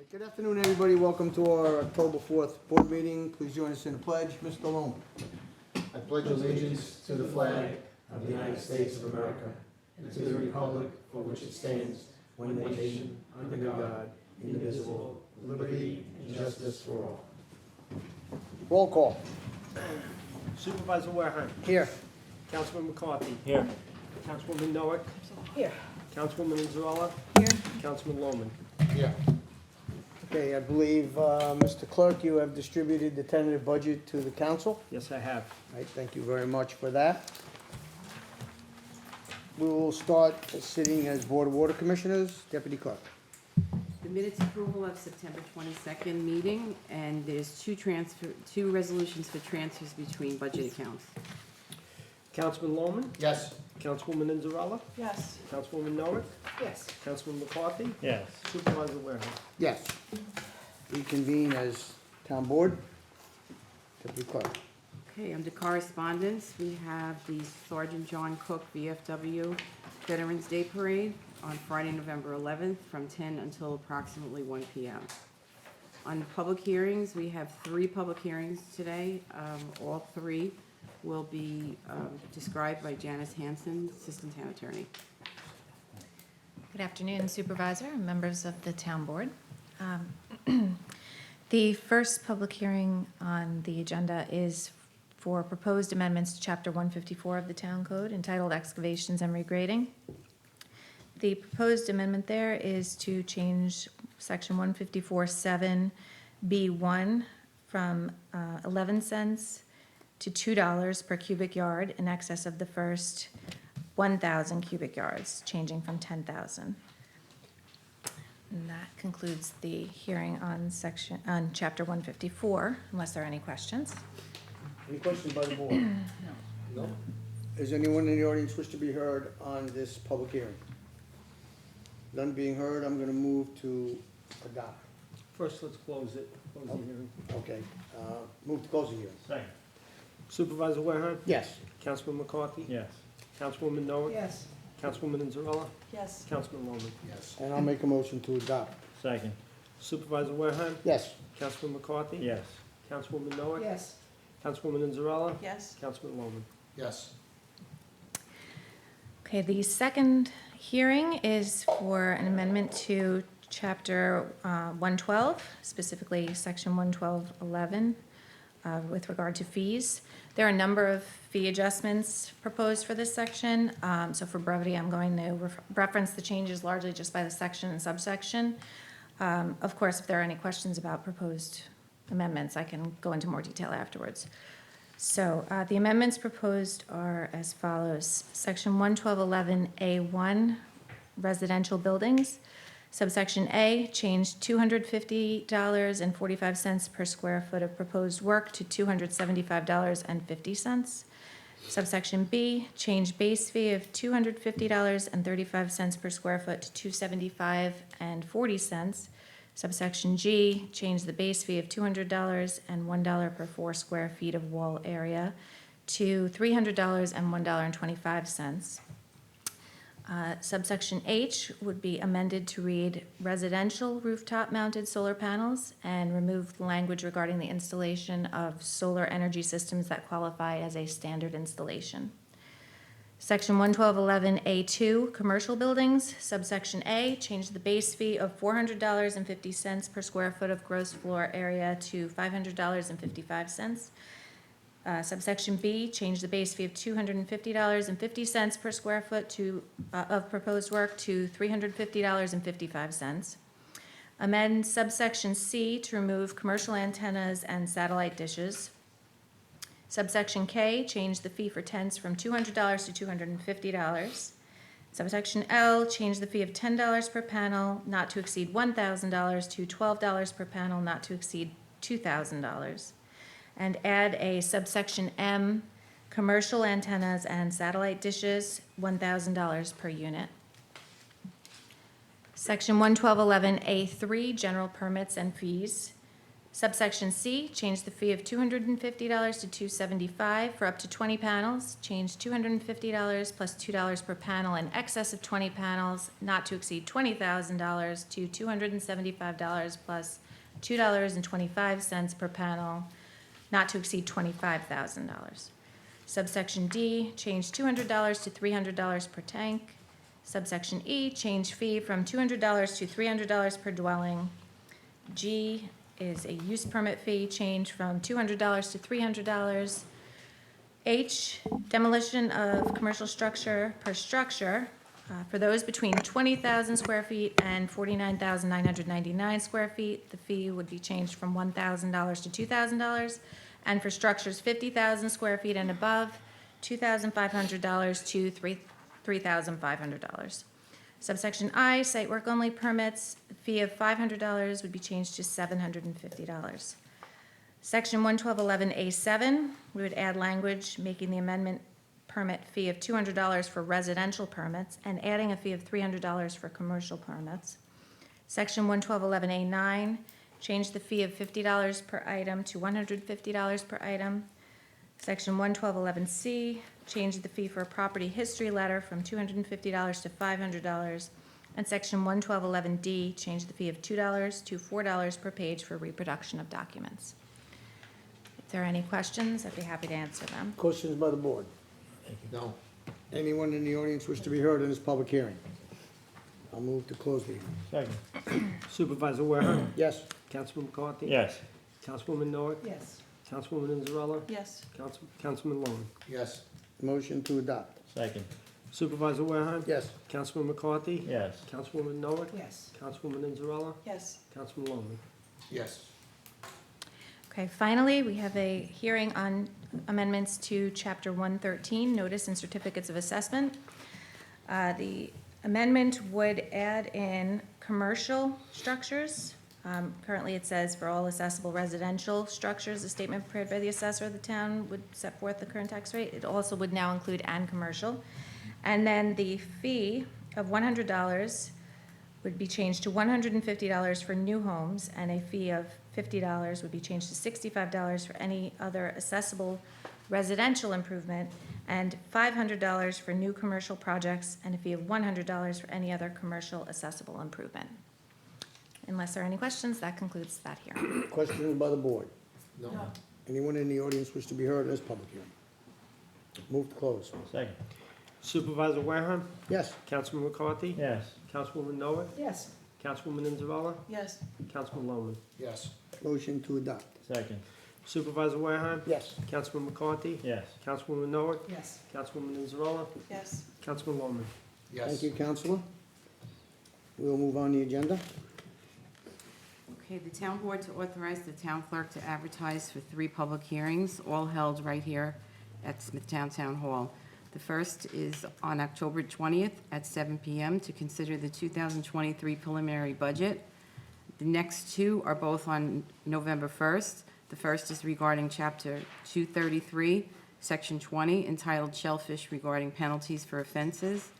Good afternoon, everybody. Welcome to our October 4th board meeting. Please join us in the pledge. Mr. Loam. I pledge allegiance to the flag of the United States of America and to the republic for which it stands, one nation, under God, indivisible, with liberty and justice for all. Roll call. Supervisor Wareheim. Here. Councilman McCarthy. Here. Councilwoman Noack. Here. Councilwoman Inzarella. Here. Councilman Lohman. Yeah. Okay, I believe, Mr. Clerk, you have distributed the tentative budget to the council. Yes, I have. All right, thank you very much for that. We will start sitting as Board of Water Commissioners. Deputy Clerk. The minutes approval of September 22nd meeting, and there's two resolutions for transfers between budget accounts. Councilman Lohman. Yes. Councilwoman Inzarella. Yes. Councilwoman Noack. Yes. Councilman McCarthy. Yes. Supervisor Wareheim. Yes. Reconvene as Town Board. Deputy Clerk. Okay, under correspondence, we have the Sergeant John Cook VFW Veterans Day Parade on Friday, November 11th, from 10 until approximately 1 p.m. On public hearings, we have 3 public hearings today. All 3 will be described by Janice Hanson, Assistant Town Attorney. Good afternoon, Supervisor and members of the Town Board. The first public hearing on the agenda is for proposed amendments to Chapter 154 of the Town Code entitled Excavations and Regrading. The proposed amendment there is to change Section 154.7B1 from 11 cents to $2 per cubic yard in excess of the first 1,000 cubic yards, changing from 10,000. And that concludes the hearing on Chapter 154, unless there are any questions. Any questions by the board? No. Is anyone in the audience wish to be heard on this public hearing? None being heard, I'm gonna move to adopt. First, let's close it. Close the hearing. Okay, move to close the hearing. Second. Supervisor Wareheim. Yes. Councilman McCarthy. Yes. Councilwoman Noack. Yes. Councilwoman Inzarella. Yes. Councilman Lohman. Yes. And I'll make a motion to adopt. Second. Supervisor Wareheim. Yes. Councilman McCarthy. Yes. Councilwoman Noack. Yes. Councilwoman Inzarella. Yes. Councilman Lohman. Yes. Okay, the second hearing is for an amendment to Chapter 112, specifically Section 112.11, with regard to fees. There are a number of fee adjustments proposed for this section, so for brevity, I'm going to reference the changes largely just by the section and subsection. Of course, if there are any questions about proposed amendments, I can go into more detail afterwards. So the amendments proposed are as follows. Section 112.11A1, residential buildings. Subsection A, change $250.45 per square foot of proposed work to $275.50. Subsection B, change base fee of $250.35 per square foot to $275.40. Subsection G, change the base fee of $200 and $1 per 4 square feet of wall area to $300 and $1.25. Subsection H would be amended to read residential rooftop-mounted solar panels and remove the language regarding the installation of solar energy systems that qualify as a standard installation. Section 112.11A2, commercial buildings. Subsection A, change the base fee of $400.50 per square foot of gross floor area to $500.55. Subsection B, change the base fee of $250.50 per square foot of proposed work to $350.55. Amend subsection C to remove commercial antennas and satellite dishes. Subsection K, change the fee for tents from $200 to $250. Subsection L, change the fee of $10 per panel, not to exceed $1,000, to $12 per panel, not to exceed $2,000. And add a subsection M, commercial antennas and satellite dishes, $1,000 per unit. Section 112.11A3, general permits and fees. Subsection C, change the fee of $250 to $275 for up to 20 panels. Change $250 plus $2 per panel in excess of 20 panels, not to exceed $20,000 to $275 plus $2.25 per panel, not to exceed $25,000. Subsection D, change $200 to $300 per tank. Subsection E, change fee from $200 to $300 per dwelling. G is a use permit fee, change from $200 to $300. H, demolition of commercial structure per structure. For those between 20,000 square feet and 49,999 square feet, the fee would be changed from $1,000 to $2,000. And for structures 50,000 square feet and above, $2,500 to $3,500. Subsection I, site work only permits, the fee of $500 would be changed to $750. Section 11211A7, we would add language making the amendment permit fee of $200 for residential permits and adding a fee of $300 for commercial permits. Section 11211A9, change the fee of $50 per item to $150 per item. Section 11211C, change the fee for a property history letter from $250 to $500. And Section 11211D, change the fee of $2 to $4 per page for reproduction of documents. If there are any questions, I'd be happy to answer them. Questions by the board? No. Anyone in the audience wish to be heard in this public hearing? I'll move to close the hearing. Second. Supervisor Warehammer. Yes? Councilman McCarthy. Yes. Councilwoman Noah. Yes. Councilwoman Inzarella. Yes. Councilman Lowen. Yes. Motion to adopt. Second. Supervisor Warehammer. Yes? Councilman McCarthy. Yes. Councilwoman Noah. Yes. Councilwoman Inzarella. Yes. Councilman Lowen. Yes. Okay, finally, we have a hearing on amendments to Chapter 113, Notice and Certificates of Assessment. The amendment would add in commercial structures. Currently, it says for all assessable residential structures, a statement prepared by the assessor of the town would set forth the current tax rate. It also would now include and commercial. And then the fee of $100 would be changed to $150 for new homes, and a fee of $50 would be changed to $65 for any other accessible residential improvement, and $500 for new commercial projects, and a fee of $100 for any other commercial accessible improvement. Unless there are any questions, that concludes that hearing. Questions by the board? No. Anyone in the audience wish to be heard in this public hearing? Move to close. Second. Supervisor Wareham. Yes? Councilman McCarthy. Yes. Councilwoman Noah. Yes. Councilwoman Inzarella. Yes. Councilman Lowen. Yes. Motion to adopt. Second. Supervisor Wareham. Yes? Councilman McCarthy. Yes. Councilwoman Noah. Yes. Councilwoman Inzarella. Yes. Councilman Lowen. Thank you, Counselor. We'll move on the agenda. Okay, the town board to authorize the town clerk to advertise for 3 public hearings, all held right here at Smithtown Town Hall. The first is on October 20th at 7 PM to consider the 2023 preliminary budget. The next 2 are both on November 1st. The first is regarding Chapter 233, Section 20, entitled Shellfish regarding penalties for offenses,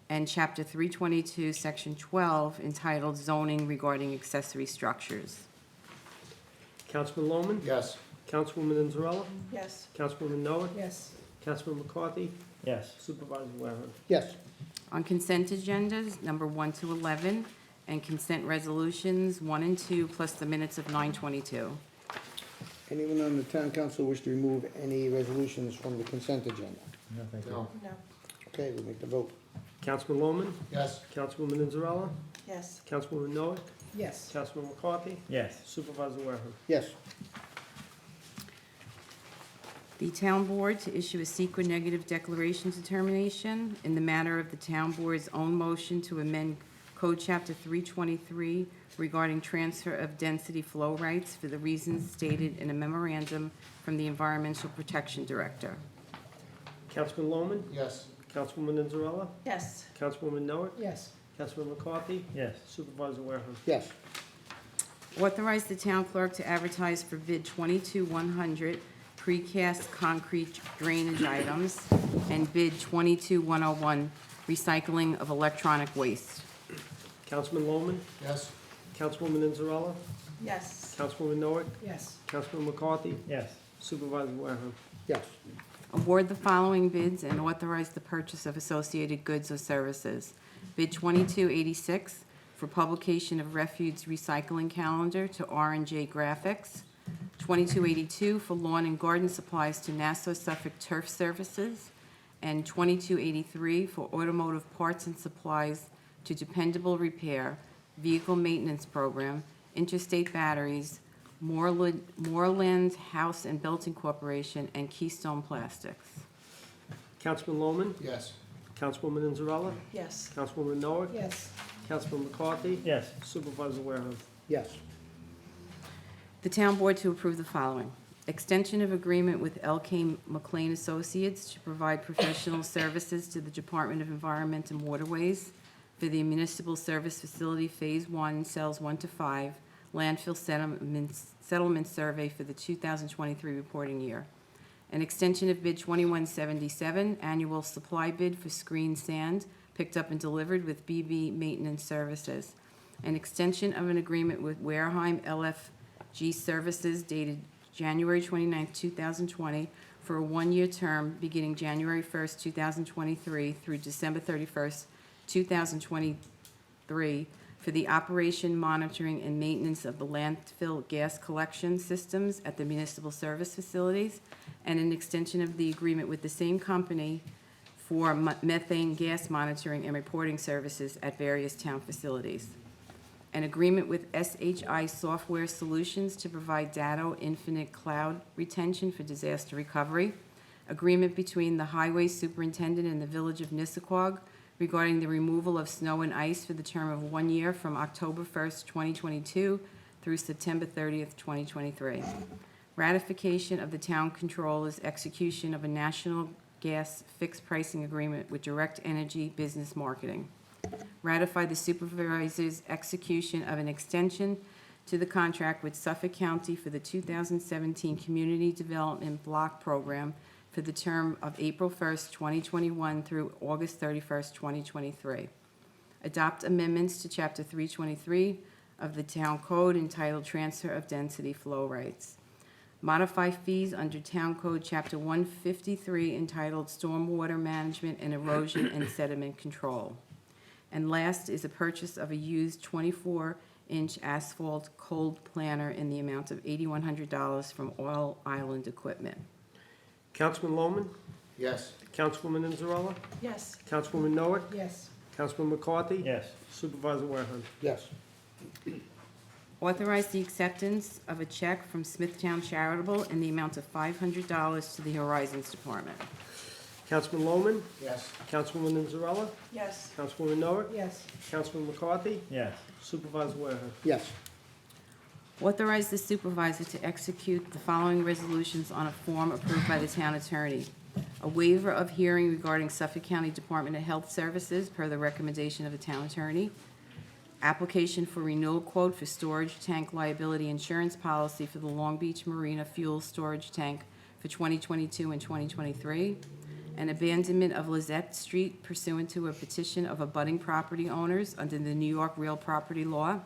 and Chapter 322, Section 12, entitled Zoning regarding accessory structures. Councilman Lowen. Yes. Councilwoman Inzarella. Yes. Councilwoman Noah. Yes. Councilman McCarthy. Yes. Supervisor Wareham. Yes? On consent agendas, number 1 to 11, and consent resolutions 1 and 2, plus the minutes of 9:22. Anyone on the town council wish to remove any resolutions from the consent agenda? No, thank you. No. Okay, we'll make the vote. Councilman Lowen. Yes. Councilwoman Inzarella. Yes. Councilwoman Noah. Yes. Councilman McCarthy. Yes. Supervisor Wareham. Yes? The town board to issue a secret negative declaration determination in the matter of the town board's own motion to amend Code Chapter 323 regarding transfer of density flow rights for the reasons stated in a memorandum from the Environmental Protection Director. Councilman Lowen. Yes. Councilwoman Inzarella. Yes. Councilwoman Noah. Yes. Councilman McCarthy. Yes. Supervisor Wareham. Yes? Authorize the town clerk to advertise for bid 22-100 precast concrete drainage items and bid 22-101 recycling of electronic waste. Councilman Lowen. Yes. Councilwoman Inzarella. Yes. Councilwoman Noah, Yes. Councilman McCarthy, Yes. Supervisor Wareham. Yes. Award the following bids and authorize the purchase of associated goods or services. Bid 2286 for publication of refuse recycling calendar to R&J Graphics. 2282 for lawn and garden supplies to Nassau Suffolk Turf Services. And 2283 for automotive parts and supplies to Dependable Repair, Vehicle Maintenance Program, Interstate Batteries, Moreland House and Belton Corporation, and Keystone Plastics. Councilman Lohman, Yes. Councilwoman Anzarella, Yes. Councilwoman Noah, Yes. Councilman McCarthy, Yes. Supervisor Wareham. Yes. The town board to approve the following. Extension of agreement with L.K. McLean Associates to provide professional services to the Department of Environment and Waterways for the Municipal Service Facility Phase 1, Cells 1 to 5, landfill settlement survey for the 2023 reporting year. An extension of bid 2177, annual supply bid for screen sand, picked up and delivered with BB Maintenance Services. An extension of an agreement with Wareheim LFG Services dated January 29, 2020, for a one-year term beginning January 1st, 2023 through December 31st, 2023 for the operation, monitoring, and maintenance of the landfill gas collection systems at the municipal service facilities, and an extension of the agreement with the same company for methane gas monitoring and reporting services at various town facilities. An agreement with SHI Software Solutions to provide data infinite cloud retention for disaster recovery. Agreement between the highway superintendent and the village of Nissaquag regarding the removal of snow and ice for the term of 1 year from October 1st, 2022 through September 30th, 2023. Ratification of the town controller's execution of a national gas fixed pricing agreement with Direct Energy Business Marketing. Ratify the supervisor's execution of an extension to the contract with Suffolk County for the 2017 Community Development Block Program for the term of April 1st, 2021 through August 31st, 2023. Adopt amendments to Chapter 323 of the Town Code entitled Transfer of Density Flow Rights. Modify fees under Town Code Chapter 153 entitled Stormwater Management and Erosion and Sediment Control. And last is a purchase of a used 24-inch asphalt cold planter in the amount of $8,100 from Oil Island Equipment. Councilman Lohman, Yes. Councilwoman Anzarella, Yes. Councilwoman Noah, Yes. Councilman McCarthy, Yes. Supervisor Wareham. Yes. Authorize the acceptance of a check from Smithtown Charitable in the amount of $500 to the Horizons Department. Councilman Lohman, Yes. Councilwoman Anzarella, Yes. Councilwoman Noah, Yes. Councilman McCarthy, Yes. Supervisor Wareham. Yes. Authorize the supervisor to execute the following resolutions on a form approved by the town attorney. A waiver of hearing regarding Suffolk County Department of Health Services per the recommendation of the town attorney. Application for renewal quote for storage tank liability insurance policy for the Long Beach Marina fuel storage tank for 2022 and 2023. An abandonment of Lizette Street pursuant to a petition of abutting property owners under the New York Real Property Law.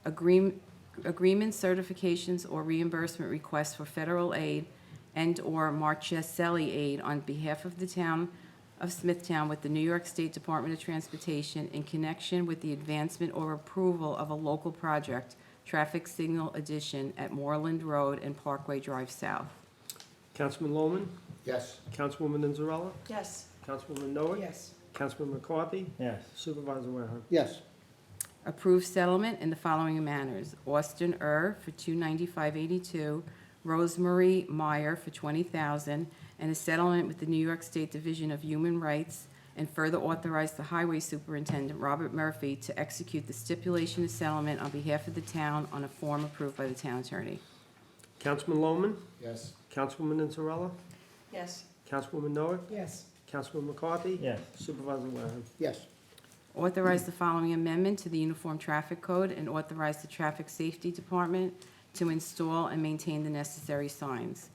Agreements, certifications, or reimbursement requests for federal aid and/or Marcheselli aid on behalf of the town of Smithtown with the New York State Department of Transportation in connection with the advancement or approval of a local project, traffic signal addition at Moreland Road and Parkway Drive South. Councilman Lohman, Yes. Councilwoman Anzarella, Yes. Councilwoman Noah, Yes. Councilman McCarthy, Yes. Supervisor Wareham. Yes. Approve settlement in the following manners. Austin for $295.82, Rosemary Meyer for $20,000, and a settlement with the New York State Division of Human Rights, and further authorize the Highway Superintendent, Robert Murphy, to execute the stipulation of settlement on behalf of the town on a form approved by the town attorney. Councilman Lohman, Yes. Councilwoman Anzarella, Yes. Councilwoman Noah, Yes. Councilman McCarthy, Yes. Supervisor Wareham. Yes. Authorize the following amendment to the Uniform Traffic Code and authorize the Traffic Safety Department to install and maintain the necessary signs.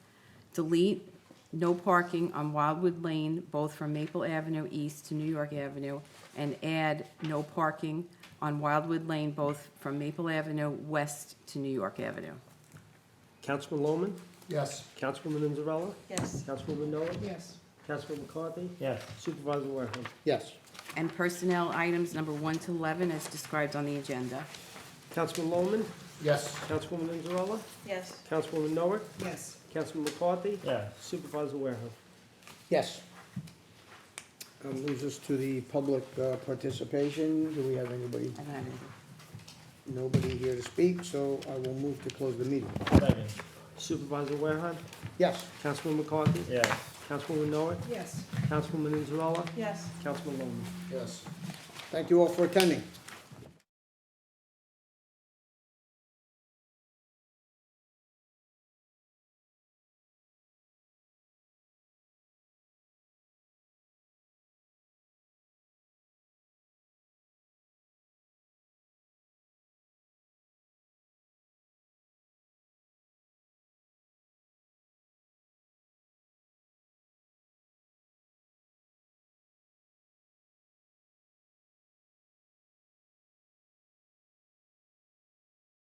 Delete no parking on Wildwood Lane, both from Maple Avenue East to New York Avenue, and add no parking on Wildwood Lane, both from Maple Avenue West to New York Avenue. Councilman Lohman, Yes. Councilwoman Inzarella, Yes. Councilwoman Noah, Yes. Councilman McCarthy, Yes. Supervisor Warehouse. Yes. And personnel items number 1 to 11 as described on the agenda. Councilman Lohman, Yes. Councilwoman Inzarella, Yes. Councilwoman Noah, Yes. Councilman McCarthy, Yes. Supervisor Warehouse. Yes. Moves us to the public participation. Do we have anybody? I don't have anything. Nobody here to speak, so I will move to close the meeting. Second. Supervisor Warehouse, Yes. Councilman McCarthy, Yes. Councilwoman Noah, Yes. Councilwoman Inzarella, Yes. Councilman Lohman. Yes. Thank you all for attending.